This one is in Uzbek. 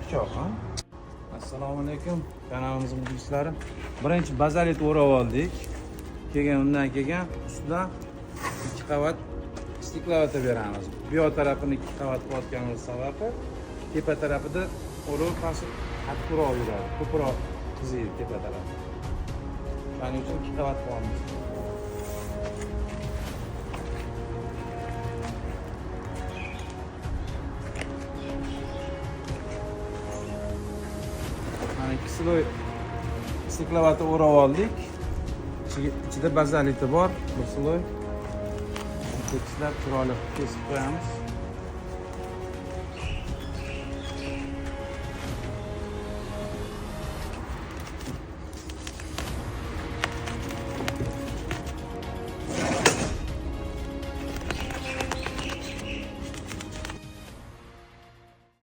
pichoq, ha? Assalomu alaykum, kanalimizning muxlislari. Birinchi bazalit o'rab oldik. Undan keyin ustidan 2 qavat stiklavata beramiz. Bu yoq tarafini 2 qavat qilayotganimiz sababi tepa tarafida o'rab pastga qattiqroq yuradi, ko'proq qiziydi tepa tarafi. Shuning uchun 2 qavat qilamiz. Mana 2 sloy stiklavata o'rab oldik. İçinde bazaliti bor, bir sloy. Tekislab chiroyli kesib qo'yamiz.